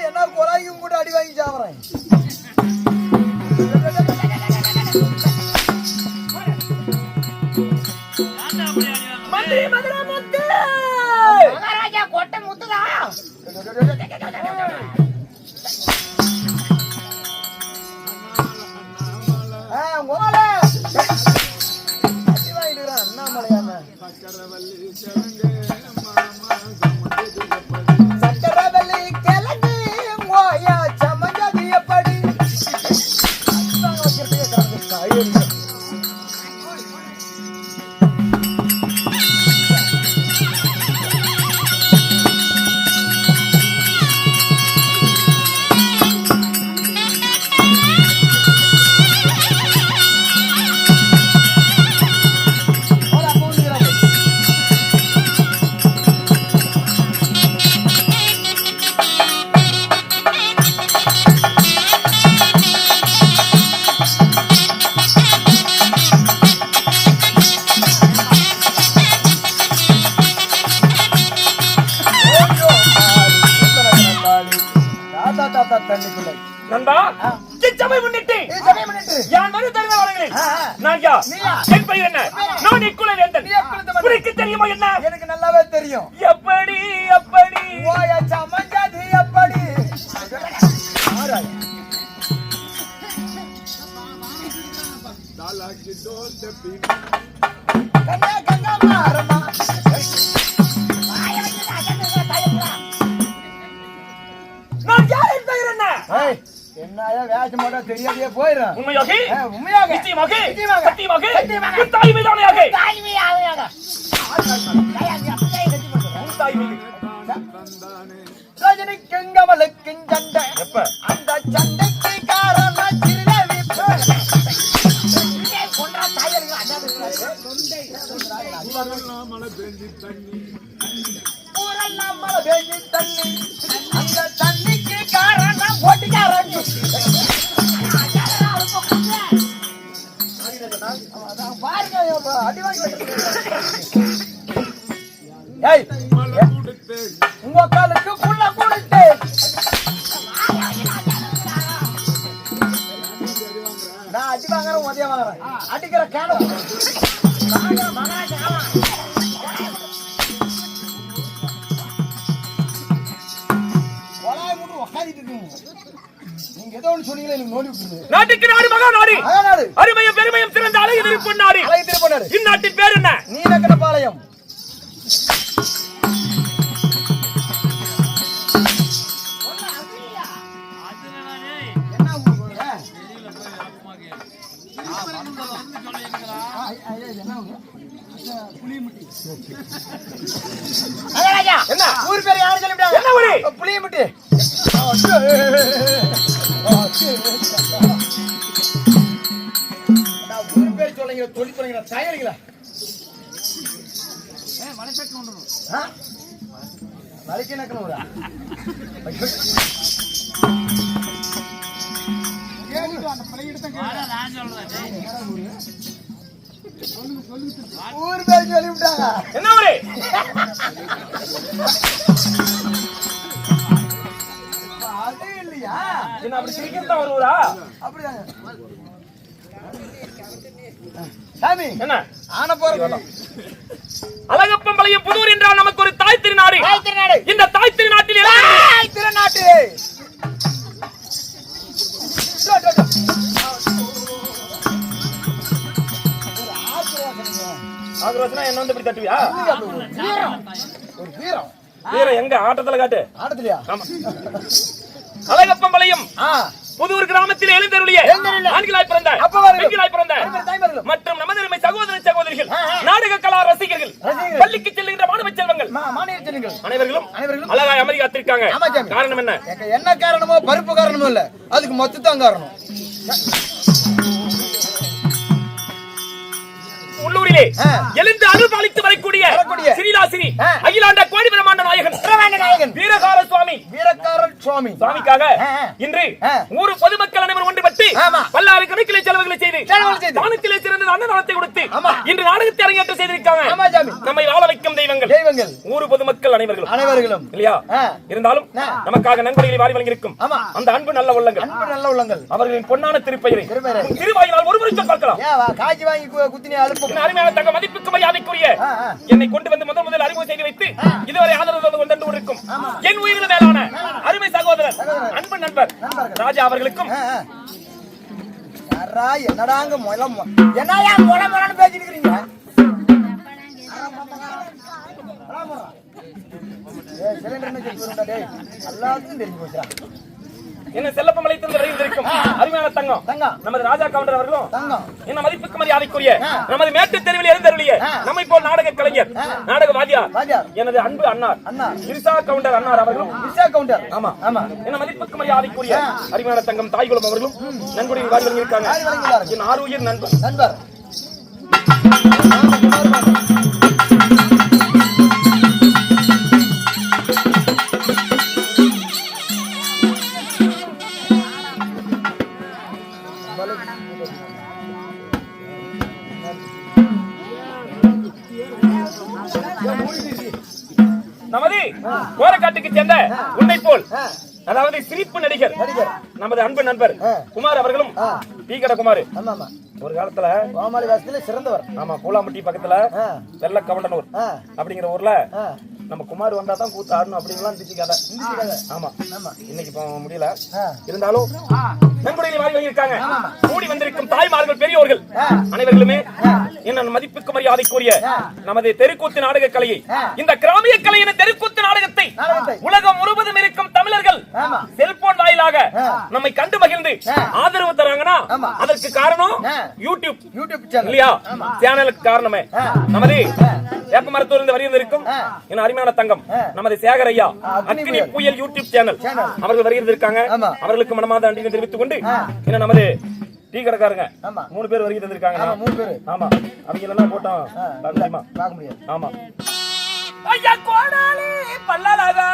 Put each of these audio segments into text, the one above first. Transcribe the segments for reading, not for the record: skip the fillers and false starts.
என்ன கொலாய்க்கும் கூட அடி வாங்கி சாப்பிட்றேன். மந்திரி மதுரை முத்து மகாராஜா கோட்டை முத்துதா. அண்ணாமலையான நண்பா இச்சபை முன்னிட்டு யான் மறு தருண வரங்களே நான் யார் என் பெயர் என்ன நான் இக்குல வேந்தன் உனக்கு தெரியுமா என்ன எனக்கு நல்லாவே தெரியும் எப்படி எப்படி ஓய சமஞ்சாதி எப்படி தாலாக்கி தோல் தப்பி கண்ணா கண்ணா மாரமா நான் யார் என் பெயர் என்ன என்னையா வேஷ மாட்டா தெரியாதே போயிரேன் உண்மையாக உண்மையாக நிச்சயமாக சத்தியமாக உன் தாய் மீதானையாக தாய் மீதானையாக தாய் மீது ரஜினிக்கங்கமலுக்கு சண்டை எப்ப அந்த சண்டைக்கு காரணம் சிறுவி கொண்டா தாயர்கள் மழை பெஞ்சி தண்ணி ஊரெல்லாம் மழை பெஞ்சி தண்ணி அந்த தண்ணிக்கு காரணம் போட்டிக்காரன் பாருங்க அடி வாங்கி உங்க காலுக்கு புள்ள கொடுத்து நான் அடி வாங்குறேன் உதய வாங்குறேன் அடிக்கிற கேன நீங்க ஏதோ ஒன்று சொன்னீங்களே எனக்கு நோடி விட்டுருங்க. நாட்டுக்கு நாடு மகா நாடு மகாநாடு அருமையும் பெருமையும் சிறந்த அழகு திருப்பொன்னாடு அழகு திருப்பொன்னாடு இந்நாட்டின் பேர் என்ன நீலக்கணபாளையம் என்ன ஊர் பேர் யாரும் சொல்லிவிட்டாங்க என்ன ஊரு புளியம்பட்டி ஊர் பேர் சொல்லுங்க தொழில் பண்ணுங்க தயாரிங்களா மலைக்கு நக்கணும்டா ஊர் பேர் சொல்லிவிட்டாங்க என்ன ஊரு அது இல்லையா என்ன அப்படி சிரிக்கிறதா ஒரு ஊரா அப்படிதாங்க சாமி என்ன ஆன போற அழகப்பம்பளையம் புதூர் என்றால் நமக்கு ஒரு தாய் திருநாடு இந்த தாய் திருநாட்டில் திருநாட்டு ஆக்ரோஷனா என்ன வந்து இப்படி தட்டுவியா ஒரு வீரம் வீரம் எங்க ஆட்டத்துல காட்டு ஆடத்துலயா ஆமா அழகப்பம்பளையம் புதூர் கிராமத்தில் எழுந்தருளிய ஆண்களாய் பிறந்த பெண்களாய் பிறந்த மற்றும் நமது சகோதர சகோதரிகள் நாடக கலா ரசிகர்கள் பள்ளிக்கு செல்லுகின்ற மாணவ செல்வங்கள் அனைவர்களும் அழகாய் அமரி காத்திருக்காங்க. காரணம் என்ன? என்ன காரணமோ பருப்பு காரணமோ இல்ல, அதுக்கு மொத்தத்தான் காரணம். உள்ளூரில் கிராமத்திலே எழுந்து அனுபவித்து வரக்கூடிய ஸ்ரீலாசினி அகிலாண்ட கோடி பிரம்மாண்ட நாயகன் வீரகார சுவாமி சுவாமிக்காக இன்று ஊர் பொதுமக்கள் அனைவரும் ஒன்றுபட்டு பல்லாறு கணக்கிலே செலவுகளை செய்து தானத்திலே சிறந்த அன்னதானத்தை கொடுத்து இன்று நாடகத்தை அரங்கேற்றம் செய்திருக்காங்க. நம்மை வாழ வைக்கும் தெய்வங்கள் ஊர் பொதுமக்கள் அனைவர்களும் இல்லையா? இருந்தாலும் நமக்காக நன்கொடைகளை வாரி வழங்கியிருக்கும் அந்த அன்பு நல்ல உள்ளங்கள் அவர்களின் பொன்னான திருப்பெயரை திருவாயினால் ஒரு முறை பார்க்கலாம். அருமையான தங்க மதிப்புக்கு மரியாதைக்குரிய என்னை கொண்டு வந்து முதல் அறிமுகம் செய்து வைத்து இதுவரை ஆதரவு கொண்டு இருக்கும் என் உயிரின மேலான அருமை சகோதரர் அன்பு நண்பர் ராஜா அவர்களுக்கும் என்னடாங்க என்னையா மொழன்னு பேசிட்டு இருக்கீங்க? எல்லாத்துக்கும் தெரிஞ்சு போச்சா? என்ன செல்லப்பமலை தந்து வருகின்றிருக்கும் அருமையான தங்கம் நமது ராஜா கவுண்டர் அவர்களும் என்ன மதிப்புக்கு மரியாதைக்குரிய நமது மேட்டு தெருவில் எழுந்தருளிய நம்மை போல் நாடக கலைஞர் நாடக வாத்தியார் எனது அன்பு அண்ணார் இர்சா கவுண்டர் அண்ணார் அவர்களும் ஆமா என்ன மதிப்புக்கு மரியாதைக்குரிய அருமையான தங்கம் தாய்குளம் அவர்களும் நன்கொடையில் வாரி வழங்கியிருக்காங்க. என் ஆறுயிர் நண்பர் நமது கோரக்காட்டுக்கு சேர்ந்த உன்னை போல் அதாவது சிரிப்பு நடிகர் நமது அன்பு நண்பர் குமார் அவர்களும் டீ கடை குமார் ஒரு காலத்துல கோமாளி வாசத்துல சிறந்தவர். ஆமா கூலாம்பட்டி பக்கத்துல வெள்ள கவண்டனூர் அப்படிங்கிற ஊர்ல நம்ம குமார் வந்தா தான் கூத்து ஆடணும் அப்படிங்கலாம் இருந்துச்சு. ஆமா இன்னைக்கு முடியல. இருந்தாலும் நன்கொடையை வாரி வாங்கியிருக்காங்க. கூடி வந்திருக்கும் தாய்மார்கள் பெரியோர்கள் அனைவர்களுமே என்ன மதிப்புக்கு மரியாதைக்குரிய நமது தெருக்கூத்து நாடக கலையை இந்த கிராமிய கலை என தெருக்கூத்து நாடகத்தை உலகம் முழுவதும் இருக்கும் தமிழர்கள் செல்போன் வாயிலாக நம்மை கண்டு மகிழ்ந்து ஆதரவு தராங்கன்னா அதற்கு காரணம் யூடியூப் இல்லையா? சேனலுக்கு காரணமே நமது வேப்பமரத்தூர் இருந்து வருகின்றிருக்கும் என் அருமையான தங்கம் நமது சேகர் ஐயா அக்னி புயல் யூடியூப் சேனல் அவர்கள் வருகின்றிருக்காங்க. அவர்களுக்கு மனமார்ந்த நன்றியை தெரிவித்துக் கொண்டு என்ன நமது டீ கடைக்காரங்க 3 பேர் வருகை தந்திருக்காங்க. ஆமா அவங்க எல்லாம் போட்டோம் பார்க்க முடியாது. ஆமா ஐயா கோடாலி பல்லலகா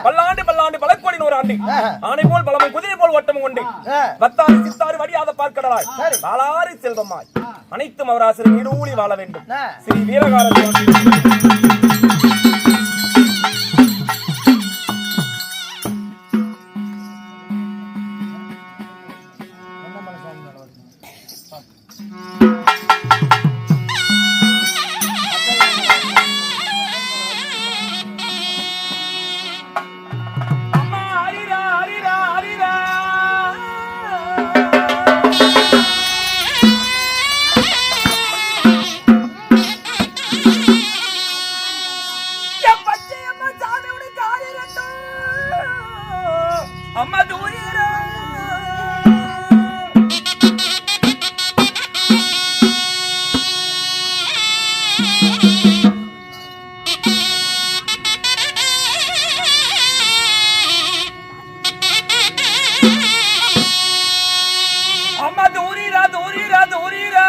பல்லாண்டு பல்லாண்டு பலக்கோடி 100 ஆண்டு ஆனை போல் பலமும் குதிரை போல் ஓட்டமும் கொண்டு வத்தாறு சித்தாறு வடியாத பார்க்கடலாய் வாளாறு செல்வமாய் அனைத்தும் அவர் ஆசிரியர் நீடூழி வாழ வேண்டும். ஸ்ரீ வீரகார அம்மா தூரா அம்மா தூரீரா தூரீரா தூரீரா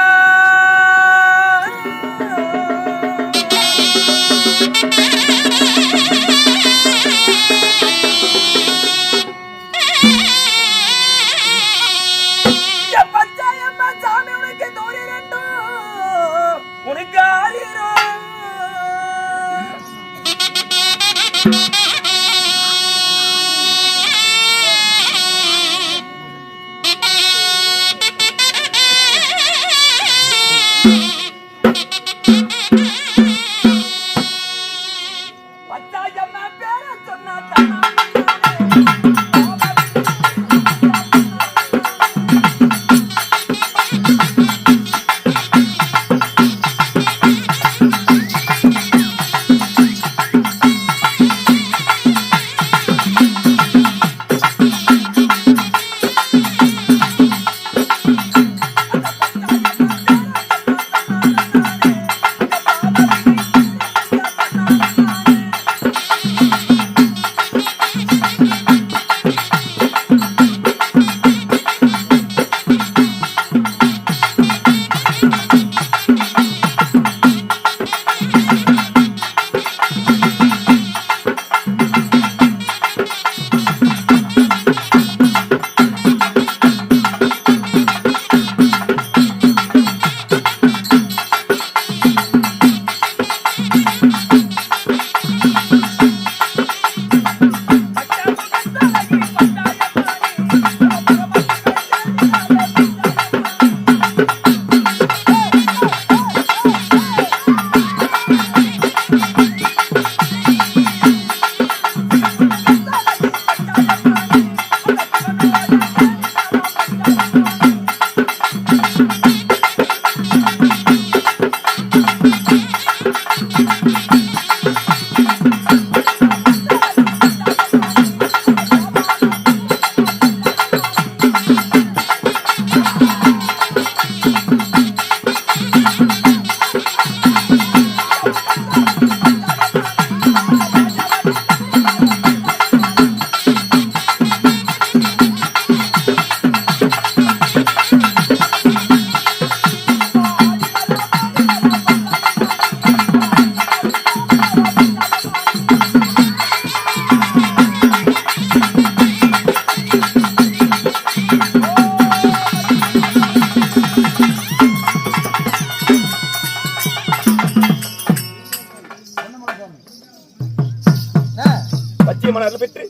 பெற்று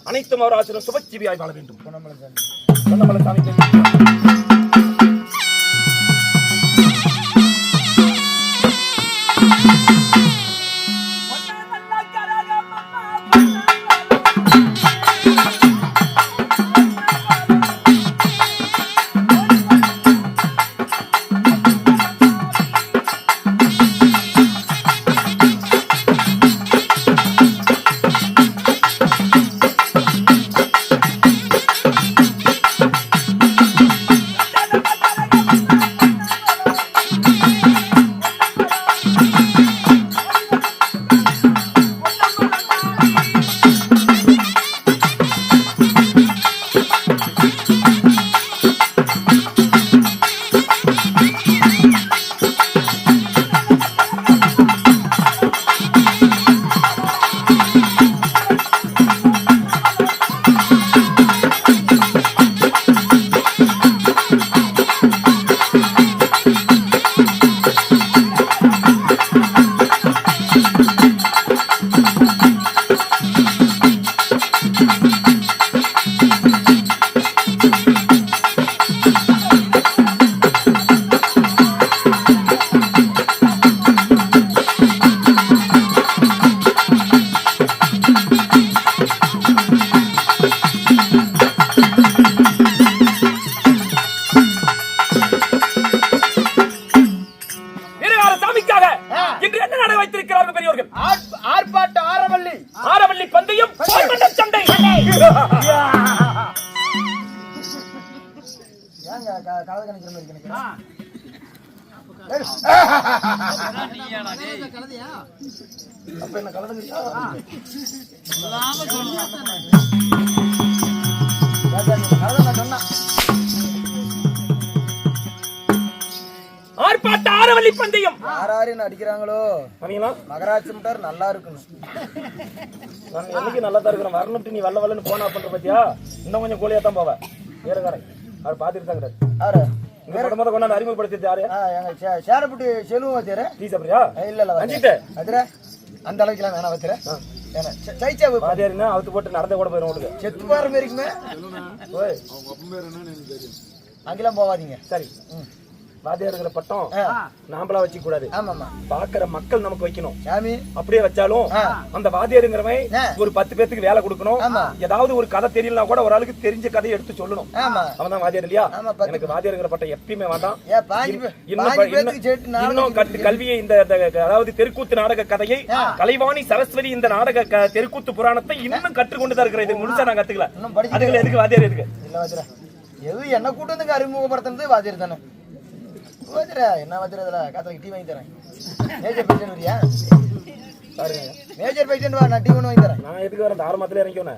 அனைத்தும் அவர் ஆசிரியர் சுபஜீவியாய் வாழ வேண்டும். பொன்னமலை சாமி ஆர்ப்பாட்ட ஆரவல்லி பந்தயம் போர்மன்னர் சண்டை. ஏங்க கலத கணிக்கிற மாதிரி இருக்கு. அப்ப என்ன கலந்துக்கிறியா? ஆர்ப்பாட்ட ஆரவல்லி பந்தயம். யாராரு அடிக்கிறாங்களோ மகராட்சி முட்டார் நல்லா இருக்கணும். நான் என்னைக்கு நல்லா தான் இருக்கிறேன். வரணுட்டு நீ வல்ல வல்லன்னு போனா பண்ற பத்தியா? இன்னும் கொஞ்சம் கோழியா தான் போவேன். வேறக்காரன் அவர் பாத்துட்டு தான் கிடையாது. யாரு முத கொண்டாந்து அறிமுகப்படுத்தி யாரு? எங்க சேரப்பட்டி செல்வம் வச்சுற டீ சாப்பிடுறியா? இல்ல வச்சுட்டு அதுல அந்த அளவுக்கு எல்லாம் வேணா வச்சுற. பாதியாருன்னா அவுத்து போட்டு நடந்த கூட போயிடும் உங்களுக்கு. செத்து போற மாதிரி இருக்குமே. அங்கெல்லாம் போவாதீங்க. சரி வாத்தியாருங்கிற பட்டம் நாமளா வச்சுக்க கூடாது. பாக்குற மக்கள் நமக்கு வைக்கணும். அப்படியே வச்சாலும் அந்த வாத்தியாருங்கிறவன் ஒரு 10 பேத்துக்கு வேலை கொடுக்கணும். ஏதாவது ஒரு கதை தெரியலனா கூட ஒரு ஆளுக்கு தெரிஞ்ச கதையை எடுத்து சொல்லணும். அவன் தான் வாத்தியார் இல்லையா? எனக்கு வாத்தியாருங்கிற பட்டம் எப்பயுமே வேண்டாம். இன்னும் கல்வியை இந்த அதாவது தெருக்கூத்து நாடக கதையை கலைவாணி சரஸ்வதி இந்த நாடக தெருக்கூத்து புராணத்தை இன்னும் கற்றுக்கொண்டுதான் இருக்கிறேன். இது முழுசா நான் கத்துக்கல. அதுக்கு எதுக்கு வாத்தியார் எதுக்கு? எது என்ன கூட்டு வந்து அறிமுகப்படுத்துறது வாத்தியார் தானே. என்ன வச்சுறதுல காத்தலைக்கு டீ வாங்கி தரேன். மேஜர் பைசன் வரியா? மேஜர் பைசன் வா, நான் டீ ஒன்று வாங்கி தரேன். நான் எதுக்கு வரேன்? ஆரம்பத்துல இறங்கியோன்னு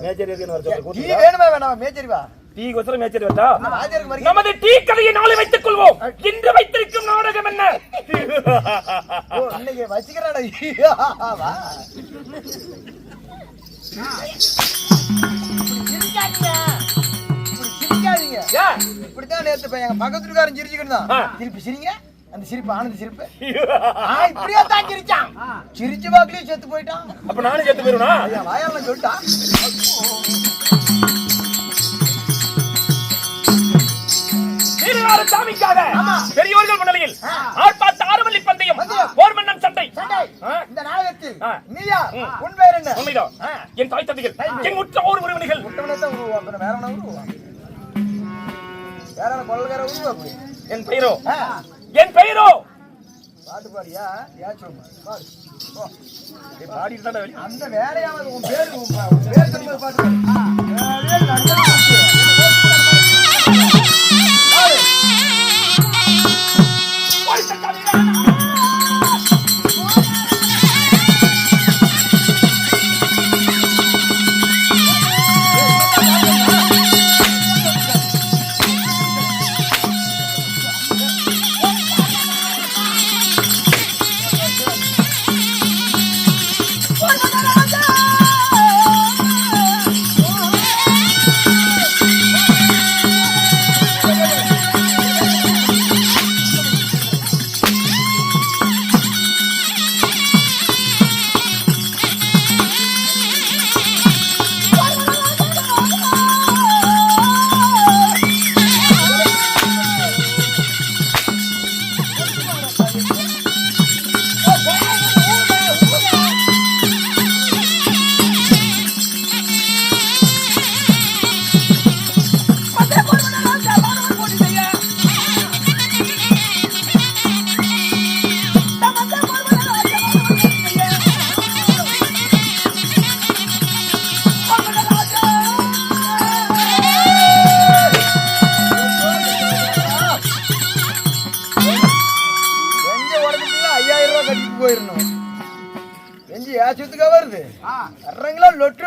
மேஜர் எதுன்னு வர சொல்றேன். டீ வேணுமா வேணாமா? மேஜர் வா. டீ கோசரம் மேஜர் வந்தா நமது டீ கதையை நாளை வைத்துக் கொள்வோம். இன்று வைத்திருக்கும் நாடகம் என்ன? இன்னைக்கு வச்சுக்கிறாடா. வா இப்படித்தான் நேத்து எங்க பக்கத்துக்காரன் சிரிச்சுக்கிட்டு தான். திருப்பி சிரிங்க. அந்த சிரிப்பு ஆனந்த சிரிப்பு இப்படியே தான் சிரிச்சான். சிரிச்சு பாக்கலையே செத்து போயிட்டான். அப்ப நானும் செத்து போயிருவா? வாயால சொல்லிட்டான். சாமிக்காக பெரியோர்கள் முன்னிலையில் ஆர்ப்பாட்ட ஆரவல்லி பந்தயம் போர்மன்னன் சண்டை. இந்த நாடகத்தில் நீயா உன் பேர் என்ன? உண்மைதான். என் தாய் தந்தைகள் என் உற்றார் உறவினர்கள் உற்றவனைத்தான் உருவாக்குற. வேற என்ன உருவா? வேற கொள்ளக்கார உருவா போய். என் பெயரோ பாட்டு பாடியா? பாடிட்டு தான் அந்த வேலையாவது உன் பேரு உன் பேர் சொல்லுங்க. பாட்டு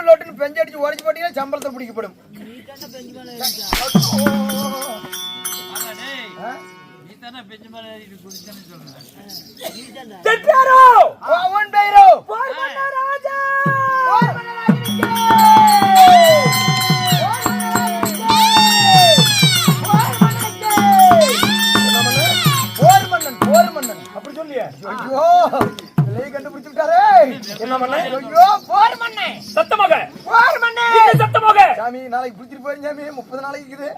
லொட்டுன்னு பெஞ்சு அடிச்சு உடச்சு போட்டீங்கன்னா சம்பளத்தை பிடிக்கப்படும். அப்படி சொல்லியா? ஐயோ கண்டுபிடிச்சுட்டாரே. என்ன பண்ண? ஐயோ போர் மண்ணே. சத்தமாக போர் மண்ணே. சாமி நாளைக்கு பிடிச்சிட்டு போய் சாமி 30 நாளைக்கு இருக்குது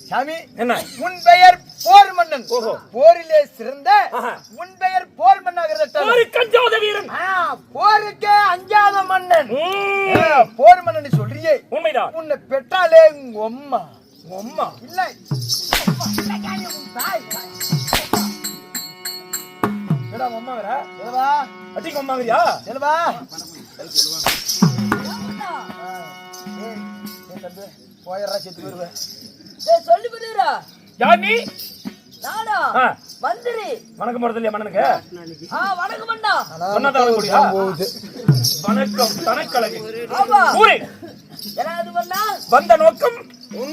சாமி. என்ன உன் பெயர் போர் மன்னன். ஓஹோ. போரிலே சிறந்த உன் பெயர் போர் மன்னன். போருக்கு அஞ்சாத வீரன். போருக்கே அஞ்சாத மன்னன். போர் மன்னன் சொல்றியே உண்மைதான். உன்னை பெற்றாலே உங்க அம்மா அம்மா இல்ல அம்மா வேற செல்வா அதிக அம்மாங்கறியா செல்வா போயறா செத்து வருவேன். சொல்லி புரியுறா யார் நீ? நானா மந்திரி. வணக்கம் போறதில்லையா மன்னனுக்கு? வணக்கம் அண்ணா. சொன்னதா வரக்கூடியா? வணக்கம் தனக்கழகு. ஆமா ஊரே என்னது பண்ணா? வந்த நோக்கம்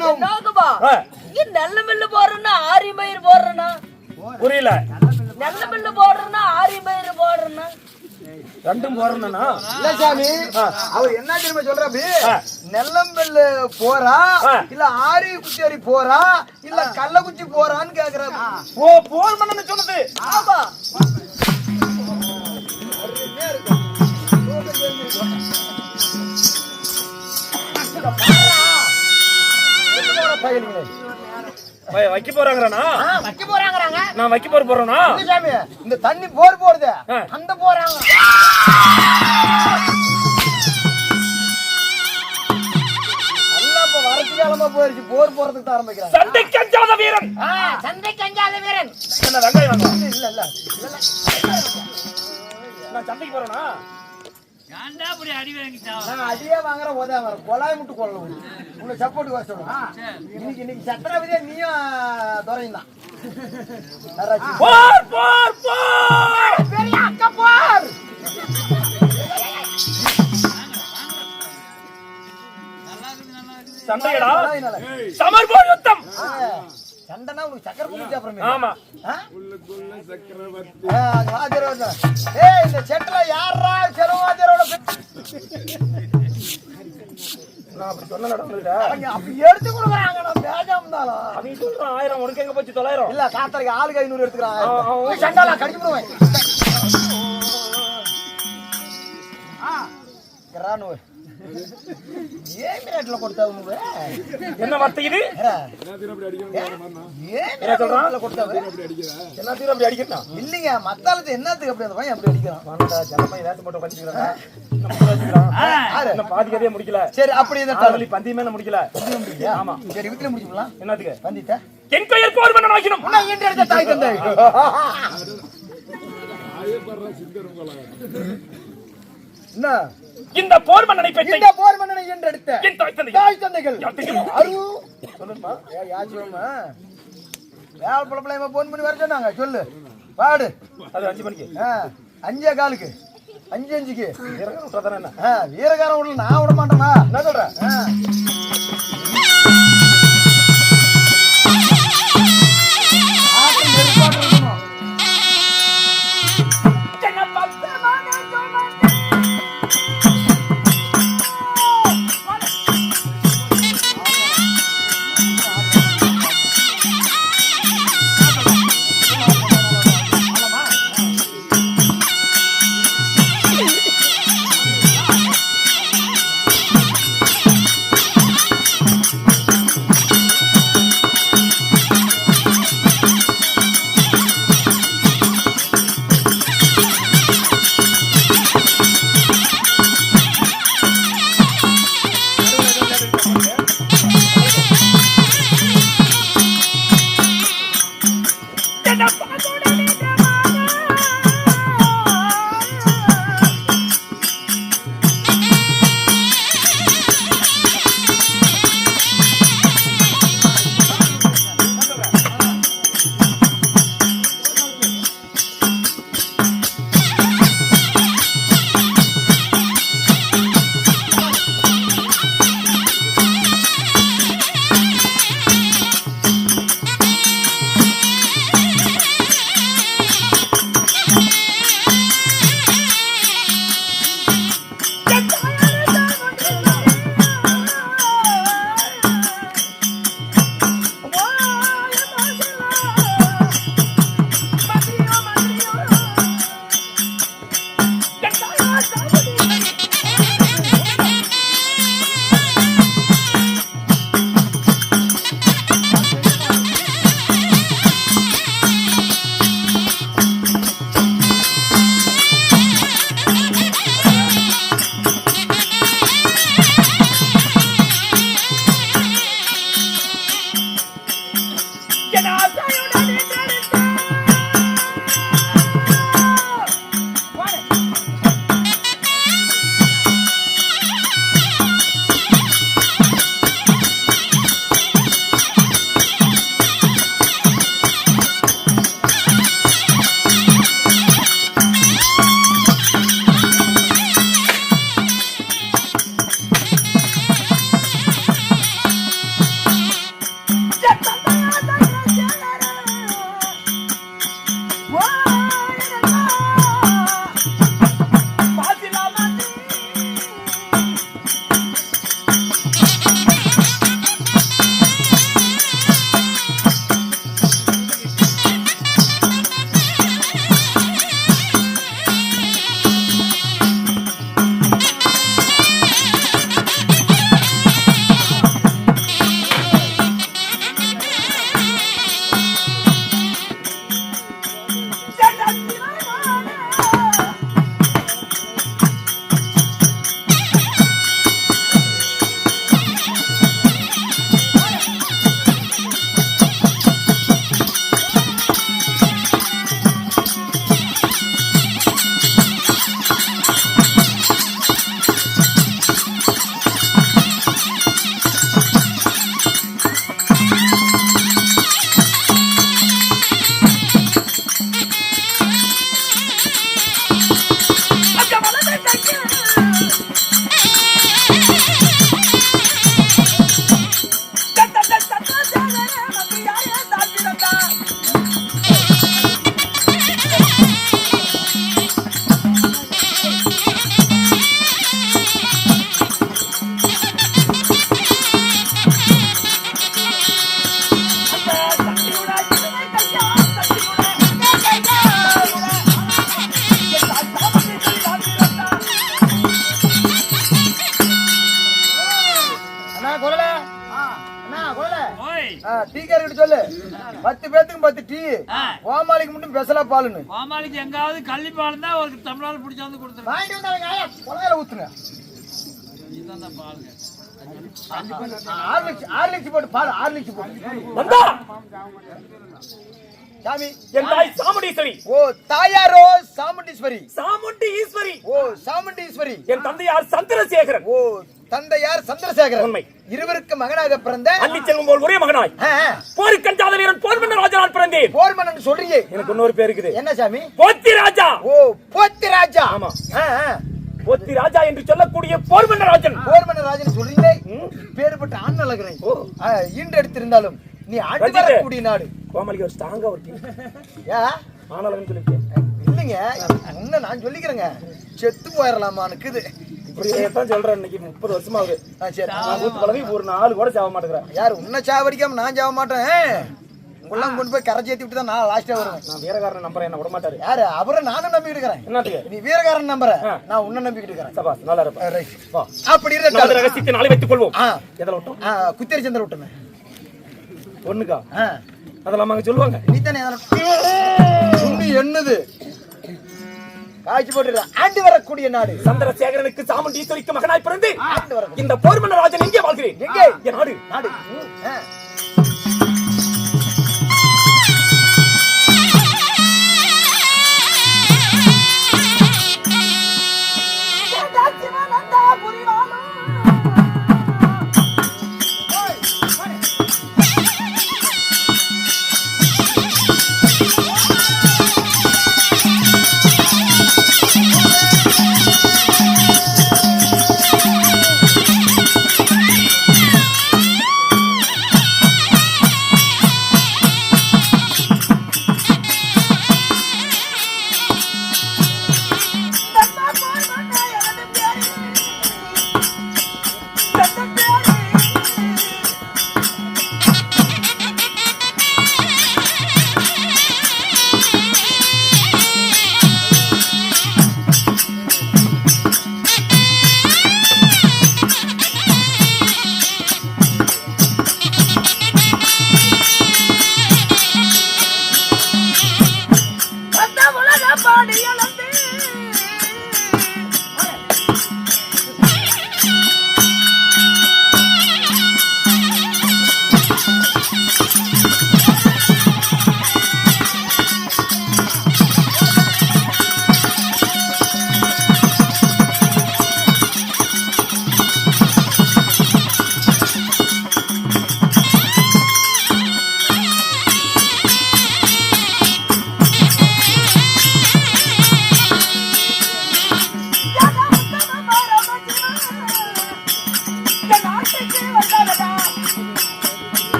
நோக்கமா இங்க நல்ல மில்லு போறேன்னா ஆரி மயிர் போடுறேன்னா புரியல. நல்ல மில்லு போடுறேன்னா ஆரி மயிர் போடுறேன்னா ரெண்டும் போறேன்னா இல்ல சாமி அவர் என்ன தெரியுமா சொல்றாரு? நெல்லம்பெல்லு போறா இல்ல ஆரி குச்சி போறா இல்ல கள்ளக்குச்சி போறான்னு கேக்குறாரு. ஓ போர் மன்னன் சொன்னது. ஆமா வைக்க போறாங்கறானா? வைக்க போறாங்கறாங்க. நான் வைக்க போறேனா? இல்ல சாமி இந்த தண்ணி போர் போடுது அந்த போறாங்க. எல்லாம் இப்ப வரத்து காலமா போயிருச்சு. போர் போறதுக்கு தான் ஆரம்பிக்கிறாங்க. சண்டைக்கு அஞ்சாத வீரன். சண்டைக்கு அஞ்சாத வீரன். என்ன வெங்காயம் வாங்க. இல்ல இல்ல நான் சண்டைக்கு போறேனா? நான் அடியே வாங்குறேன் உதவ வாங்குறேன். கொலாய் முட்டு கொள்ளணும். உன்னை சப்போர்ட் வர சொல்லுங்க. இன்னைக்கு சத்திரவதியா நீயும் துறையும் தான். போர் போர் போர். பெரிய அக்கா போர். சண்டையடா. சமர் போர் யுத்தம். சண்டைனா உனக்கு சக்கரை போட்டு அப்புறமே. ஆமா. உள்ளுக்குள்ள சக்கரவர்த்தி. ஏய் இந்த செட்ல யாரா செலவாஜரோட நான் அப்படி சொன்ன நடந்துடா. அவங்க அப்படி எடுத்து கொடுக்குறாங்க. நான் பேசாம இருந்தாலும் அவன் சொல்றான் 1000 உனக்கு எங்க போச்சு 900? இல்ல காத்தரைக்கு ஆளுக்கு 500 எடுத்துக்கிறான். சண்டால கடிச்சு போடுவேன். கிரானு ஏன் ரேட்ல கொடுத்தாவு? என்ன வார்த்தை இது? என்ன திருப்பி அடிக்கணும்? ஏன் சொல்றான் கொடுத்தாவு? என்ன தீர அப்படி அடிக்கறான்? இல்லைங்க மத்தாலத்து என்னத்துக்கு அப்படி அந்த பையன் அப்படி அடிக்கிறான்? வாண்டா ஜனமை நேத்து மட்டும் பண்ணிக்கிறாங்க. நம்ம வச்சிக்கிறான். என்ன பாதி கதையே முடிக்கல. சரி அப்படி இந்த தாவலி பந்தியமே முடிக்கல. ஆமா சரி வீட்ல முடிச்சுக்கலாம். என்னத்துக்கு? வந்துட்ட என் பெயர் போர் மன்னன் ஆகினும் உன்னை இன்று எடுத்த தாய் தந்தை. ஆயப்பர்ற சிங்கரும் கொலை. என்ன இந்த போர் மன்னனை பெற்ற இந்த போர் மன்னனை இன்று எடுத்த என் தாய் தந்தை தாய் தந்தைகள் அரு சொல்லுமா? யாச்சுமா வேலை பழப்பளையமா போன் பண்ணி வர சொன்னாங்க. சொல்லு பாடு. அது 5 மணிக்கு 5:15க்கு 5:05க்கு வீரகாரம் விட்டாதானே என்ன? வீரகாரம் உள்ள நான் விட மாட்டேனா? என்ன சொல்றேன்? கொலல அண்ணா கொலல டீ கேர்கிட்ட சொல்லு 10 பேத்துக்கு 10 டீ கோமாளிக்கு மட்டும் பெசலா பாலுன்னு கோமாளிக்கு எங்காவது கள்ளி பால் தான் ஒரு தமிழ்நாடு பிடிச்ச வந்து கொடுத்துருவேன் வாங்கிட்டு வந்தாங்க கொலையில ஊத்துங்க இதுதான் பாருங்க 6 லட்சம் போட்டு பால் 6 லட்சம் போட்டு நந்தா சாமி என் தாய் சாமுண்டீஸ்வரி. ஓ தாயாரோ சாமுண்டீஸ்வரி. சாமுண்டி ஈஸ்வரி. ஓ சாமுண்டீஸ்வரி. என் தந்தையார் சந்திரசேகரன். ஓ தந்தையார் சந்திரசேகரன். உண்மை. இருவருக்கு மகனாக பிறந்த அள்ளி செல்வம் போல் ஒரே மகனாய் போருக்கஞ்சாத வீரன் போர்மன்னர் ராஜான் பிறந்தேன். போர்மன்னன் சொல்றீங்க. எனக்கு இன்னொரு பேர் இருக்குது. என்ன சாமி? போத்தி ராஜா. ஓ போத்தி ராஜா. ஆமா. போத்தி ராஜா என்று சொல்லக்கூடிய போர்மன்னர் ராஜன். போர்மன்னர் ராஜன் சொல்றீங்களே பேர்பட்ட ஆண் நலகிறேன். ஈண்டு எடுத்திருந்தாலும் நீ ஆண்டு வரக்கூடிய நாடு. கோமாளிக்கு ஒரு ஸ்ட்ராங்கா ஒரு டீ. ஆனாலும் சொல்லிட்டேன். இல்லைங்க முன்ன நான் சொல்லிக்கிறேங்க செத்து போயிடலாமான்னு இப்படியேதான் சொல்றேன். இன்னைக்கு 30 வருஷமா ஆகுது. சரி நான் ஊத்து பழகி ஒரு 4 கூட சாவ மாட்டேங்கிறேன். யாரு உன்னை சாவடிக்காம நான் சாவ மாட்டேன். உங்களாம் கொண்டு போய் கரை சேர்த்து விட்டு தான் நான் லாஸ்டா வருவேன். நான் வீரகாரன் நம்புறேன். என்ன விட மாட்டாரு. யாரு அவரை நானும் நம்பிட்டு இருக்கிறேன். என்னத்துக்கு நீ வீரகாரன் நம்புற நான் உன்னை நம்பிக்கிட்டு இருக்கிறேன். சபாஸ் நல்லா இருப்பா. வா அப்படி இருக்க ரகசியத்தை நாளை வைத்துக் கொள்வோம். எதல விட்டோம்? குத்தேரி சந்திர விட்டோமே ஒண்ணுக்கா அதெல்லாம் அங்க சொல்லுவாங்க. நீ தானே என்னது காய்ச்சி போட்டு ஆண்டு வரக்கூடிய நாடு. சந்திரசேகரனுக்கு சாமுண்டீஸ்வரிக்கு மகனாய் பிறந்து இந்த போர்மன்னர் ராஜன் எங்கே வாழ்கிறேன்? எங்கே? என் நாடு. நாடு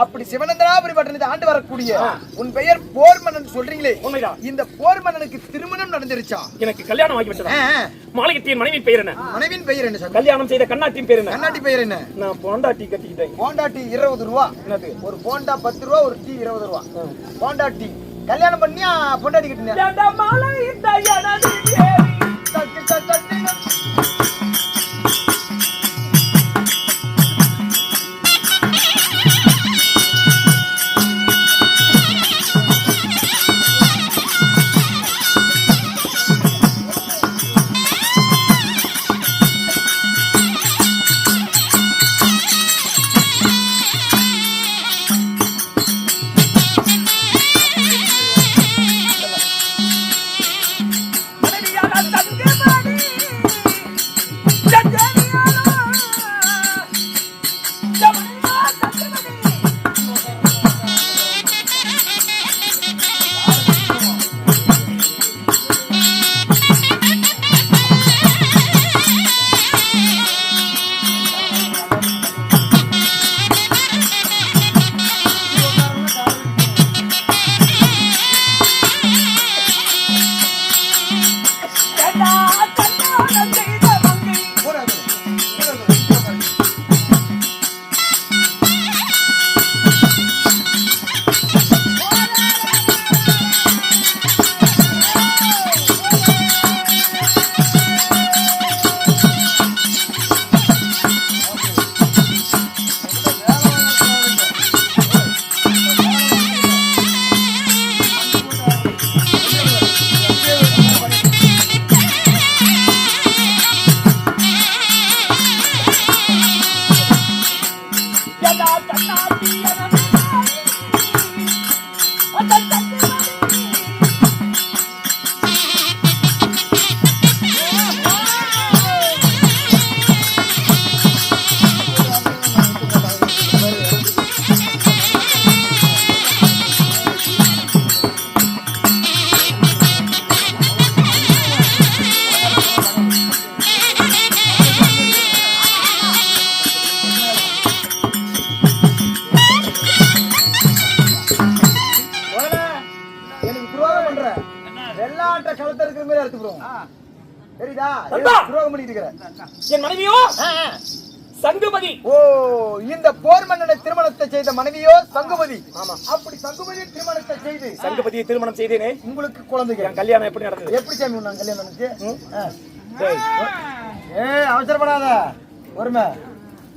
அப்படி சிவனந்தனாபுரி பட்டணத்தை ஆண்டு வரக்கூடிய உன் பெயர் போர்மன்னன் சொல்றீங்களே இந்த போர்மன்னனுக்கு திருமணம் நடந்துருச்சா? எனக்கு கல்யாணம் ஆகி விட்டதா? மாளிகைத்தின் மனைவியின் பெயர் என்ன? மனைவியின் பெயர் என்ன? கல்யாணம் செய்த கண்ணாட்டின் பெயர் என்ன? கண்ணாட்டி பெயர் என்ன? நான் போண்டா டீ கட்டிக்கிட்டேன். போண்டா டீ 20 ரூபா. ஒரு போண்டா 10 ரூபா, ஒரு டீ 20 ரூபா. போண்டா டீ கல்யாணம் பண்ணியா பொண்டாட்டி கிட்டியா? எனக்கு துரோகம் பண்ற வெள்ளாட்ட களத்துல இருக்கிற மாதிரி எடுத்துக்கிறோம். சரிதா? நண்பா! துரோகம் பண்ணிட்டு இருக்கிற. என் மனைவியோ சங்குமதி. ஓ, இந்த போர் மன்னனை திருமணத்தை செய்த மனைவியோ சங்குமதி. ஆமா. அப்படி சங்குமதி திருமணத்தை செய்து சங்குமதியை திருமணம் செய்தேனே, உங்களுக்கு குழந்தைங்க. என் கல்யாணம் எப்படி நடந்தது? எப்படி சாமி உன்னாங்க கல்யாணம் நடந்துச்சு? டேய், அவசரப்படாத, பொறுமை.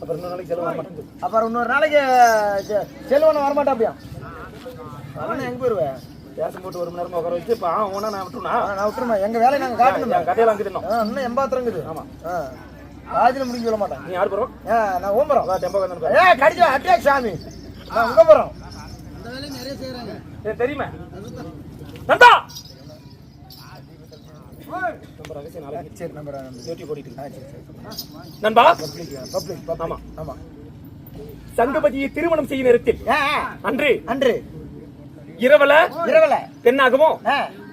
அப்புறம் இன்னொரு நாளைக்கு செலவு வர மாட்டேங்குது. அப்புறம் இன்னொரு நாளைக்கு செல்வன வரமாட்டா அப்படியா? அவன எங்க போயிருவேன்? கேசம் போட்டு ஒரு மணி நேரமா உட்கார வச்சு இப்போ ஒன்னா நான் விட்டுருனா? நான் விட்டுருமா, எங்க வேலையை நாங்க காட்டணும். என் கதையெல்லாம் அங்கே தின்னோம். இன்னும் எம்பாத்திரங்குது. ஆமா. காதில முடிஞ்சு சொல்ல மாட்டேன். நீ யார் போறோம்? நான் ஓம்புறோம். டெம்போ வந்து கடிச்சு அட்டியா சாமி, நான் உங்க போறோம். தெரியுமா நண்பா? நம்ம ரகசிய நாளைக்கு சரி நம்பர் யூடியூப் ஓடிட்டு நண்பா. பப்ளிக் ஆமா ஆமா. சங்குமதியை திருமணம் செய்யும் நேரத்தில் அன்று அன்று இரவல பெண்ணாகவும்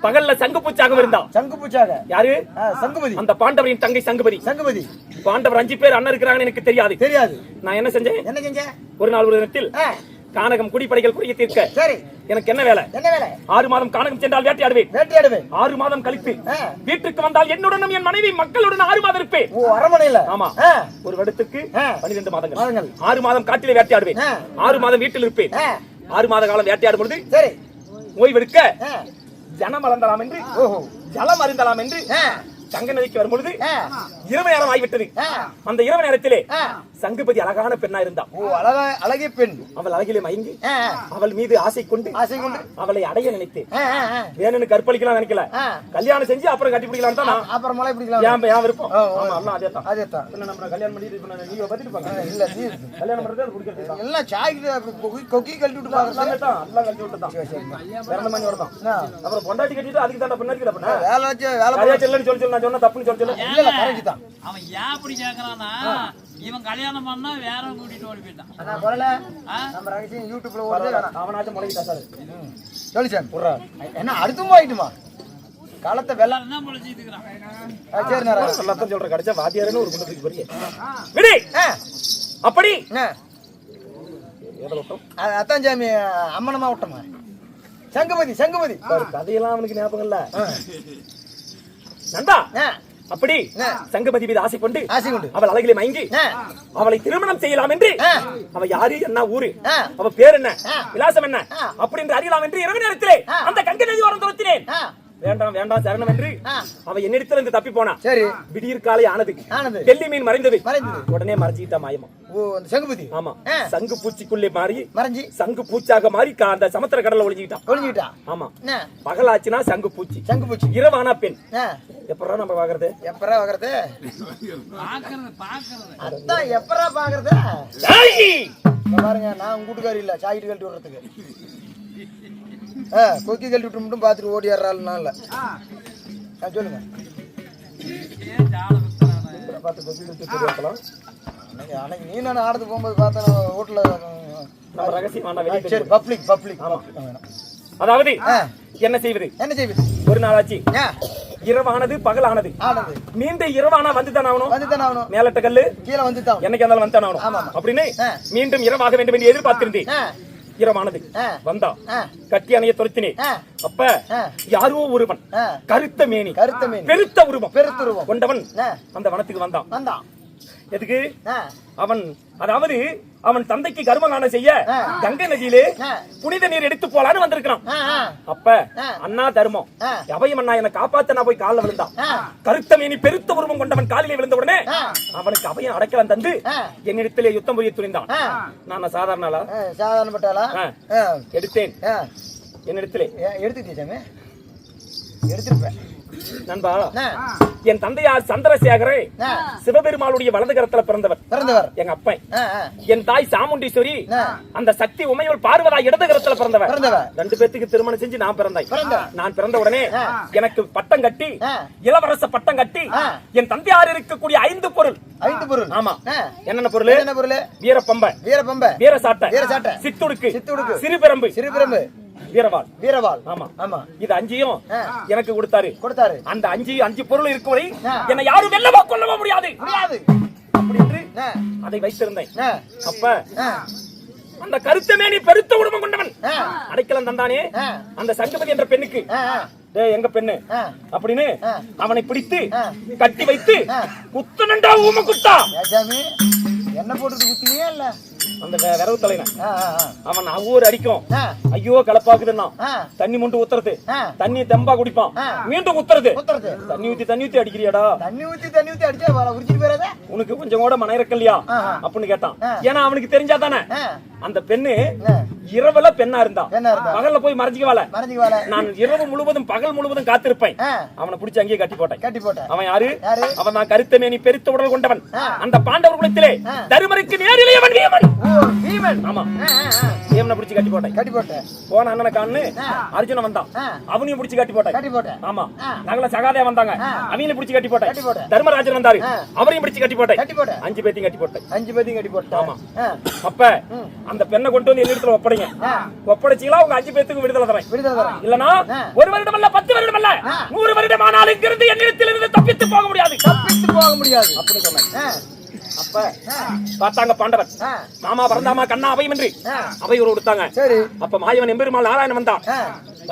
பகல்ல சங்கு பூச்சாகவும் இருந்தா. சங்கு பூச்சாக யாரு? சங்குமதி. அந்த பாண்டவரின் தங்கை சங்குமதி. சங்குமதி. பாண்டவர் 5 பேர் அண்ணன் இருக்கிறாங்கன்னு எனக்கு தெரியாது. தெரியாது. நான் என்ன செஞ்சேன்? என்ன செஞ்ச? ஒரு நாள் ஒரு இடத்தில் கானகம் குடிப்படைகள் குறைய தீர்க்க. சரி. எனக்கு என்ன வேலை? என்ன வேலை? 6 மாதம் கானகம் சென்றால் வேட்டையாடுவேன். 6 மாதம் கழித்து வீட்டுக்கு வந்தால் என்னுடனும் என் மனைவி மக்களுடன் 6 மாதம் இருப்பேன். ஓ, அரமனையில. ஆமா. ஒரு வருடத்துக்கு 12 மாதங்கள். 6 மாதம் காட்டிலே வேட்டையாடுவேன். 6 மாதம் வீட்டில் இருப்பேன். 6 மாத காலம் வேட்டையாடும் பொழுது சரி ஓய்வெடுக்க ஜனம் மறந்தலாம் என்று, ஜலம் அறிந்தலாம் என்று சங்க நதிக்கு வரும் பொழுது இரவு நேரம் ஆகிவிட்டது. அந்த இரவு நேரத்திலே சங்குபதி அழகான பெண்ணா இருந்தா. ஓ, அழகிய பெண். அவள் அழகிலே மயங்கி அவள் மீது ஆசை கொண்டு அவளை அடைய நினைத்தேன். வேணும்னு கற்பழிக்கலாம் நினைக்கல, கல்யாணம் செஞ்சு அப்புறம் கட்டி பிடிக்கலாம் தான். அப்புறம் மலை பிடிக்கலாம் ஏன் விருப்பம். அதேதான் அதேதான். நம்ம கல்யாணம் பண்ணிட்டு நீங்க பத்திட்டு பாங்க. இல்ல, நீ கல்யாணம் பண்றது குடிக்கிறது எல்லாம் சாய்க்கு கொக்கி கழட்டி விட்டு பாக்குறது. எல்லாம் கட்டி விட்டு தான் பிறந்த மணி வரதான். அப்புறம் பொண்டாட்டி கட்டிட்டு அதுக்கு தான் பண்ணி வேலை வச்சு வேலை சொல்லி சொன்ன தப்புன்னு சொல்லி இல்ல கரெக்ட் தான். அவன் ஏன் அப்படி கேக்குறானா, இவன் கல்யாணம் பண்ணா வேற கூட்டிட்டு ஓடி போயிட்டான். அண்ணா போறல நம்ம ரகசியம் யூடியூப்ல ஓடுது. அவனாச்சும் முளைக்கிட்டா சார். சொல்லி சார் புறா என்ன அடுத்தும் போயிட்டுமா காலத்தை வெள்ளம் தான் பொழைச்சிட்டு இருக்கிறான். சரி நான் எல்லாத்தையும் சொல்ற கிடைச்சா வாத்தியாரன்னு ஒரு குண்டத்துக்கு பெரிய விடு. அப்படி அத்தான் சாமி அம்மனமா விட்டமா சங்குமதி. சங்குமதி கதையெல்லாம் அவனுக்கு ஞாபகம் இல்ல நண்பா. அப்படி சங்குமதி மீது ஆசை கொண்டு அவள் அழகிலே மயங்கி அவளை திருமணம் செய்யலாம் என்று, அவ யாரு, என்ன ஊரு, அவ பேர் என்ன, விலாசம் என்ன அப்படி என்று அறியலாம் என்று இரவு நேரத்திலே அந்த கங்கை நதி ஓரம் துரத்தினேன். வேண்டாம் வேண்டாம் சரணம் என்று அவ என்னிடத்துல இருந்து தப்பி போனா. சரி. விடியற் காலை ஆனது. வெள்ளி மீன் மறைந்தது. உடனே மறைஞ்சிட்டா மாயமா. ஓ, அந்த சங்குபதி. ஆமா. சங்கு பூச்சிக்குள்ளே மாறி மறைஞ்சி சங்கு பூச்சாக மாறி அந்த சமுத்திர கடல்ல ஒளிஞ்சிட்டா. ஆமா. பகலாச்சுனா சங்கு பூச்சி. சங்கு பூச்சி. இரவானா பெண். எப்பறா நம்ம பாக்குறது? எப்பறா பாக்குறது? அதான் எப்பறா பாக்குறது? பாருங்க, நான் உங்க கூட்டுக்காரி இல்ல, சாக்கிட்டு கழட்டி விடுறதுக்கு. கொக்கி கழட்டி விட்டு மட்டும் பாத்துட்டு ஓடி ஏறாள்னா இல்ல. சொல்லுங்க. பார்த்து கொக்கி கழட்டி வைக்கலாம். அன்னைக்கு நீ நான் ஆடுறது போகும்போது பார்த்தேன் ஹோட்டல்ல. பப்ளிக். அதாவது என்ன செய்வது? ஒரு நாளாச்சு இரவானது பகலானது. மீண்டும் இரவானா வந்துதான் ஆகணும். மேலட்ட கல்லு கீழே வந்துதான் என்னைக்கு இருந்தாலும் வந்துதான் ஆகணும் அப்படின்னு மீண்டும் இரவாக வேண்டும் என்று எதிர்பார்த்திருந்தேன். இரவானது வந்தா கட்டி அணைய துரத்தினேன். அப்ப யாரோ ஒருவன் கருத்த மேனி பெருத்த உருவம் கொண்டவன் அந்த வனத்துக்கு வந்தான். எதுக்கு? அவன் அதாவது அவன் தந்தைக்கு கர்மகானம் செய்ய கங்கை நதியிலே புனித நீர் எடுத்து போலான்னு வந்திருக்கான். அப்ப அண்ணா தர்மம் அபயம் அண்ணா என்ன காப்பாத்த நான் போய் காலில் விழுந்தான். கருத்த மேனி பெருத்த உருவம் கொண்டவன் காலிலே விழுந்த உடனே அவனுக்கு அபயம் அடைக்கலம் தந்து என்னிடத்திலே யுத்தம் புரிய துணிந்தான். நான் சாதாரணப்பட்டாளா எடுத்தேன். என்னிடத்திலே எடுத்துட்டேன். எடுத்துருப்பேன். நண்பா, ஆ, என் தந்தையார் சந்திரசேகரே ஆ, சிவபெருமாளுடைய வலது கரத்துல பிறந்தவர். பிறந்தவர். எங்க அப்பன். ஆ, ஆ, என் தாய் சாமுண்டீஸ்வரி ஆ, அந்த சக்தி உமையோள் பார்வதா இடது கரத்துல பிறந்தவர். பிறந்தவர். 2 பேத்துக்கு திருமணம் செஞ்சு நான் பிறந்தேன். பிறந்தார். நான் பிறந்த உடனே ஆ. எனக்கு பட்டம் கட்டி ஆ. இளவரச பட்டம் கட்டி ஆ. என் தந்தையார் இருக்கக்கூடிய 5 பொருள். 5 பொருள். ஆமா. ஆ, என்னென்ன பொருள்? என்ன பொருள்? வீரப்பம்பை, வீரபம்ப, வீரசாட்டை, வீரசாட்டை, சித்துடுக்கு, சித்துடுக்கு, சிறுபிரம்பு, சிறுபிரம்பு, வீரவாள். வீரவாள். ஆமா. ஆமா. இது 5யும் ஆ. எனக்கு கொடுத்தாரு. கொடுத்தாரு. அந்த 5 பொருள் இருக்கும் வரை ஆ. என்னை யாரும் வெல்லவோ கொல்லவோ முடியாது முடியாது. அப்படி என்று ஆ, அதை வைத்திருந்தேன். ஆ, அப்ப ஆ, அந்த கருத்தமே நீ பெருத்த உடம்பம் கொண்டவன் ஆ, அடைக்கலம் தந்தானே ஆ, அந்த சங்கபதி என்ற பெண்ணுக்கு, ஆ, ஆ, டேய் எங்க பெண்ணு ஆ, அப்படின்னு ஆ. அவனை பிடித்து ஆ. கட்டி வைத்து ஆ. குத்தனண்டா ஊம குத்தா ஏசாமி, என்ன போட்டுட்டு குத்தினியா இல்ல? அந்த விரவு தலைவன் ஆ, ஆ, ஆ, அவன் ஒவ்வொரு அடிக்கும். ஆ, ஐயோ கலப்பாக்குதுன்னா ஆ, தண்ணி முண்டு ஊத்துறது, ஆ, தண்ணி தெம்பா குடிப்பான், ஆ. மீண்டும் ஊத்துறது. ஊத்துறது. தண்ணி ஊத்தி அடிக்கிறியாடா, தண்ணி ஊத்தி அடிச்சா உரிச்சிட்டு போறதா? உனக்கு கொஞ்சம் கூட மன இறக்கலையா ஆ, ஆ. அப்படின்னு கேட்டான். ஆ. ஏன்னா அவனுக்கு தெரிஞ்சாதானே. ஆ, அந்த பெண்ணு ஆ, இரவுல பெண்ணா இருந்தா, பெண்ணா இருந்தா. பகல்ல போய் மறைஞ்சுக்கவால. மறைஞ்சுக்குவாள. நான் இரவு முழுவதும் பகல் முழுவதும் காத்திருப்பேன். ஆ, அவனை பிடிச்சு அங்கேயே கட்டி போட்டேன். கட்டி போட்டேன். அவன் யாரு? யாரு? அவன் நான் கருத்தமேனி பெருத்த உடல் கொண்டவன். ஆ. அந்த பாண்டவர் குலத்திலே ஆ. தருமருக்கு நேரிலேயவன் வீமன். ஓ, பீமன். ஆமா. ஆ, ஆ, ஆ, வீமனை பிடிச்சு கட்டி போட்டேன். கட்டி போட்டேன். போன அண்ணனை காணு ஆ. அர்ஜுனன் வந்தான். ஆ. அவனையும் பிடிச்சு கட்டி போட்டேன். கட்டி போட்டேன். ஆமா. ஆ. நகல சகாதே வந்தாங்க. ஆ. அவனையும் பிடிச்சு கட்டி போட்டேன். கட்டி போட்டேன். தர்மராஜன் வந்தாரு. ஆ. அவரையும் பிடிச்சு கட்டி போட்டேன். கட்டி போட்டேன். 5 பேத்தையும் கட்டி போட்டேன். 5 பேத்தையும் கட்டி போட்டேன். ஆமா. ஆ, அப்ப அந்த பெண்ணை கொண்டு வந்து என்னிடத்துல ஒப்படைங்க. ஆ, ஒப்படைச்சீங்களா உங்க 5 பேத்துக்கு விடுதலை தரேன். விடுதலை தரேன். இல்லனா ஆ. 1 வருடம் அல்ல 10 வருடம் அல்ல 100 வருடம் ஆனாலும் இங்கிருந்து என்னிடத்தில் இருந்து தப்பித்து போக முடியாது. தப்பித்து போக முடியாது. அப்படி சொன்னேன். ஆ, அப்ப ஆ, பார்த்தாங்க பாண்டவர். ஆ, மாமா பரந்தாமா கண்ணா அவையும் என்று ஆ. அவையோடு கொடுத்தாங்க. சரி. அப்ப மாயவன் எம்பெருமாள் நாராயணன் வந்தான். ஆ,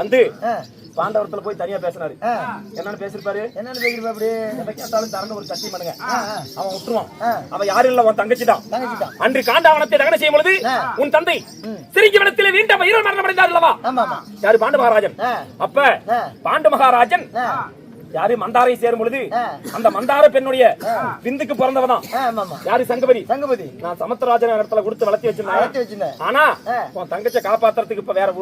வந்து ஆ, பாண்டவரத்துல போய் தனியா பேசினாரு. ஆ. என்னன்னு பேசிருப்பாரு? என்னன்னு பேசுறப்ப அப்படி? எதை கேட்டாலும் தரணும் ஒரு சத்தியம் பண்ணுங்க. ஆ, ஆ, அவன் விட்டுருவான். ஆ. அவன் யாரும் இல்ல, உன் தங்கச்சி தான். தங்கச்சிதான். அன்று காண்டாவனத்தை தகன செய்யும் பொழுது ஆ. உன் தந்தை சிறியவனத்திலே வீண்ட வீர மரணம் அடைந்தார் அல்லவா? ஆமா, ஆமா. யாரு? பாண்டு மகாராஜன். ஆ. அப்ப ஆ. பாண்டு மகாராஜன் ஆ, யாரு? மந்தாரை சேரும் பொழுது ஆ. அந்த மந்தார பெண்ணுடைய விந்துக்கு பிறந்தவதான். ஆ, ஆமா, ஆமா. யாரு? சங்கபதி. சங்கபதி. நான் சமுத்திரராஜன் இடத்துல கொடுத்து வளர்த்தி வச்சிருந்தேன். வளர்த்தி வச்சிருந்தேன். ஆனா ஆ. உன் தங்கச்சை காப்பாத்துறதுக்கு இப்ப வேற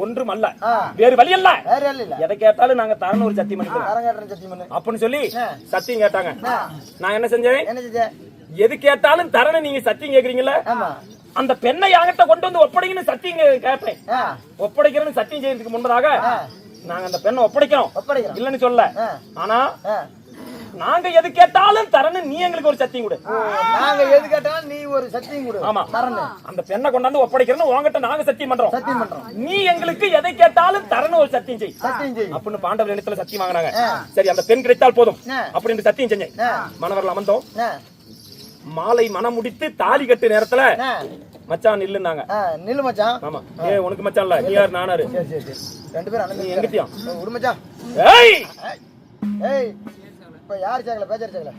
ஒன்றும் அல்ல, ஆ. வேறு வழி அல்ல. வேற ஆள் இல்ல. எதை கேட்டாலும் நாங்க தரணும் ஒரு சத்தியம் பண்ணிக்கிறோம் அரங்காட்டுற சத்தியம் பண்ணு. அப்படின்னு சொல்லி ஆ. சத்தியம் கேட்டாங்க. ஆ. நான் என்ன செஞ்சேன்? என்ன செஞ்ச? எது கேட்டாலும் தரணும் நீங்க சத்தியம் கேக்குறீங்கல்ல, ஆமா. அந்த பெண்ணை என்கிட்ட கொண்டு வந்து ஒப்படைங்கன்னு சத்தியம் கேட்பேன். ஆ, ஒப்படைக்கிறேன்னு சத்தியம் செய்யறதுக்கு முன்பதாக ஆ. நாங்க அந்த பெண்ணை ஒப்படைக்கிறோம் ஒப்படைக்கிறோம். இல்லன்னு சொல்ல. ஆ. ஆனா ஆ. நாங்க எது கேட்டாலும் தரணும், நீ எங்களுக்கு ஒரு சத்தியம் கொடு. ஓ, நாங்க எது கேட்டாலும் நீ ஒரு சத்தியம் கொடு. ஆமா. தரணும். அந்த பெண்ணை கொண்டாந்து ஒப்படைக்கிறேன்னு உங்ககிட்ட நாங்க சத்தியம் பண்றோம். சத்தியம் பண்றோம். நீ எங்களுக்கு எதை கேட்டாலும் தரணும் ஒரு சத்தியம் செய் சத்தியம் செய். அப்படின்னு பாண்டவர் இடத்துல சத்தியம் வாங்கினாங்க. ஆ. சரி, அந்த பெண் கிடைத்தால் போதும் ஆ. அப்படின்னு சத்தியம் செஞ்சேன். ஆ. மணவர்கள் அமர்ந்தோம். ஆ, மாலை மனம் முடித்து தாலி கட்டு நேரத்துல ஆ. மச்சான் நில்லுனாங்க. ஆ, நில்லு மச்சான். ஆமா. உனக்கு மச்சான் இல்ல, நீ யார்? நானாரு? சரி, சரி, சரி. 2 பேரும் அண்ணன் நீ தம்பி. எங்கிட்டியா? விடு மச்சான். ஏய் ஏய், இப்ப யார் சேக்கல? பேச்சர் சேக்கல.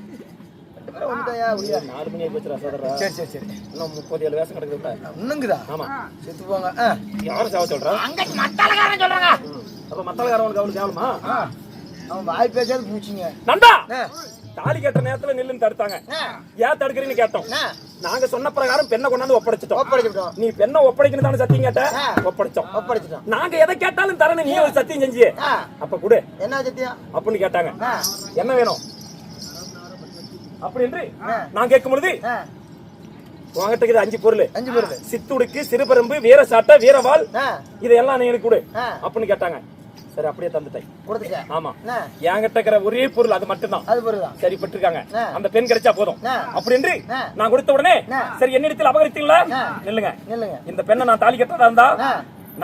2 பேரும் ஒண்ணுதாயா? உரியா? 4 மணி ஆயிப்போச்சுடா சோதரா. சரி, சரி, சரி. இன்னும் 37 வேஷம் கிடக்குதுடா. இன்னுங்குதா? ஆமா. செத்து போங்க. ஆ. யாரும் சாவ சொல்றா? அங்க மத்தாலகாரன் சொல்றாங்க. அப்ப மத்தவங்க அவனுக்கு கேவலமா? ஆ. அவன் வாய் பேச்சாது பூச்சிங்க. நந்தா ஆ. தாலி கட்ட நேரத்துல நில்லுன்னு தடுத்தாங்க. ஆ. ஏன் தடுக்கிறீன்னு கேட்டோம். ஆ. நாங்க சொன்ன பிரகாரம் பெண்ணை கொண்டாந்து ஒப்படைச்சிட்டோம். ஒப்படைச்சிட்டோம். நீ பெண்ணை ஒப்படைக்கணும் தானே சத்தியம் கேட்ட? ஆ. ஒப்படைச்சோம். ஒப்படைச்சிட்டோம். நாங்க எதை கேட்டாலும் தரணும், நீ ஒரு சத்தியம் செஞ்சியே. ஆ. அப்ப கொடு என்ன சத்தியம்? அப்படின்னு கேட்டாங்க. ஆ. என்ன வேணும் அப்படி என்று ஆ. நான் கேட்கும் பொழுது ஆ. உங்ககிட்ட இருக்குது 5 பொருள். 5 பொருள். சித்துடுக்கு, சிறுபரம்பு, வீரசாட்டை, வீரவாள், ஆ. இதெல்லாம் நீ எனக்கு கொடு ஆ. அப்படின்னு கேட்டாங்க. சரி, அப்படியே தந்துட்டேன். கொடுத்துட்டேன். ஆமா. ஆ. என்கிட்ட இருக்கிற ஒரே பொருள் அது மட்டும்தான். அது பொருள்தான். சரி பட்டிருக்காங்க. ஆ. அந்த பெண் கிடைச்சா போதும் ஆ. அப்படி என்று ஆ. நான் கொடுத்த உடனே ஆ. சரி, என்னிடத்தில் அபகரித்தீங்களா? ஆ. நில்லுங்க. நில்லுங்க. இந்த பெண்ணை நான் தாலி கட்டதா இருந்தா ஆ.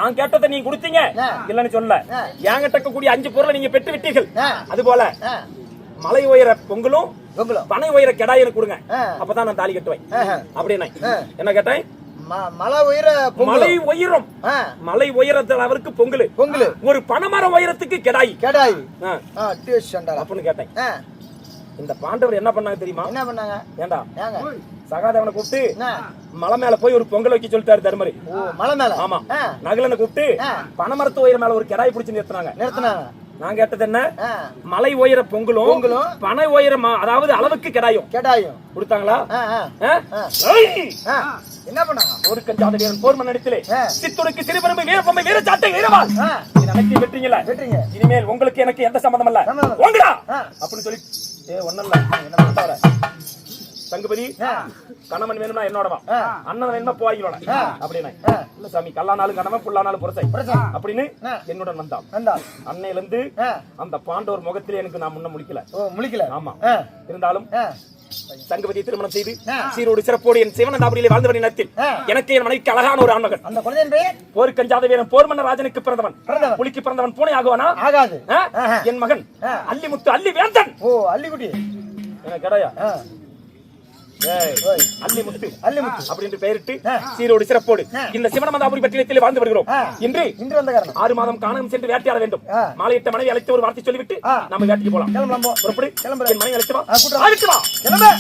நான் கேட்டதை நீங்க கொடுத்தீங்க ஆ. இல்லன்னு சொல்ல. ஆ. என்கிட்ட இருக்கக்கூடிய 5 பொருளை நீங்க பெற்று விட்டீர்கள். ஆ. அது போல ஆ. மலை உயர பொங்கலும் பொங்கலும். பனை உயர கெடாய் எனக்கு கொடுங்க. ஆ. அப்பதான் நான் தாலி கட்டுவேன் ஆஹா. அப்படின்னா. ஆ. என்ன கேட்டேன்? மலை உயர பொங்கல். மலை உயரம். ஆ. மலை உயரத்தில் அவருக்கு பொங்கல். பொங்கல். ஒரு பனைமர உயரத்துக்கு கெடாய். கேடாய். ஆ. ஆ, டேஸ்ட் சண்டால. அப்படின்னு கேட்டேன். ஆ. இந்த பாண்டவர் என்ன பண்ணாங்க தெரியுமா? என்ன பண்ணாங்க? ஏண்டா ஏங்க? சகாதேவனை கூப்பிட்டு என்ன? மலை மேல போய் ஒரு பொங்கல் வைக்க சொல்லிட்டாரு தர்மரு. ஓ, மலை மேல. ஆமா. ஆ. நகலனை கூப்பிட்டு ஆ. பனைமரத்து உயரம் மேல ஒரு கெடாய் பிடிச்சு நிறுத்தினாங்க. நிறுத்தினாங்க. நான் கேட்டது என்ன? ஆ. மலை உயர பொங்கலும் பனை உயர அதாவது அளவுக்கு கெடாயும் கேட்டாயும் கொடுத்தாங்களா? ஆ, ஆ. ஆ? ஆ. ஏய்! ஆ. என்ன பண்ணாங்க? ஒரு கஞ்சாத வீரன் போர் மன்னடித்திலே ஆ. சித்துருக்கு சிறுபெருமை வீரப்பொம்மை வீரச்சாட்டை வீரவாள் ஆ. இது அனைத்தையும் வெற்றீங்களா? வெட்டுறீங்க. இனிமேல் உங்களுக்கு எனக்கு எந்த சம்பந்தம் இல்ல. சம்மதம் இல்ல. வாங்கடா ஆ. அப்படின்னு சொல்லி ஒண்ணல்ல என்ன பண்றாரு தங்குபதி ஆ. கணவன் வேணும்னா என்னோட வா, ஆ. அண்ணன் வேணும்னா போய்களோட ஆ. அப்படின்னு. ஆ. இல்ல சாமி கல்லானாலும் கணவன் புல்லானாலும் புரசை புரசை. அப்படின்னு ஆ. என்னுடன் வந்தான். வந்தா. அன்னையில இருந்து ஆ. அந்த பாண்டவர் முகத்திலே எனக்கு நான் முன்ன முடிக்கல. ஓ, முழிக்கல. ஆமா. ஆ. இருந்தாலும் ஆ. தங்குபதியை திருமணம் செய்து ஆ. சீரோடு சிறப்போடு என் சிவனந்தாபுரியிலே வாழ்ந்தவரின் நேரத்தில் ஆ. எனக்கு என் மனைவிக்கு அழகான ஒரு ஆண்மகன். அந்த குழந்தையின் பெயர் போர் கஞ்சாத வீரன் போர் மன்னர் ராஜனுக்கு பிறந்தவன். புலிக்கு பிறந்தவன் பூனை ஆகுவானா? ஆகாது. ஆ? ஆஹா. என் மகன் ஆ. அல்லிமுத்து அல்லி வேந்தன். ஓ, அல்லிக்குட்டி. கிடையா ஆ. அல்லிமுத்து அல்லிமுத்து அப்படின்னு பெயரிட்டு ஆ. சீரோடு சிறப்போடு ஆ. இந்த சிவனமந்தாபுரி பட்டியலத்தில் வாழ்ந்து வருகிறோம். ஆ. இன்று இன்று வந்த காரணம் 6 மாதம் காணகம் சென்று வேட்டையாட வேண்டும். ஆ. மாலையிட்ட மனைவி அழைத்து ஒரு வார்த்தை சொல்லிவிட்டு ஆ. நம்ம வேட்டைக்கு போலாம். கிளம்பலாம் போ. புறப்படு. கிளம்புறேன். என் மனைவி அழைத்து வா. கூட்டு வா. அழைத்து வா. கிளம்பு.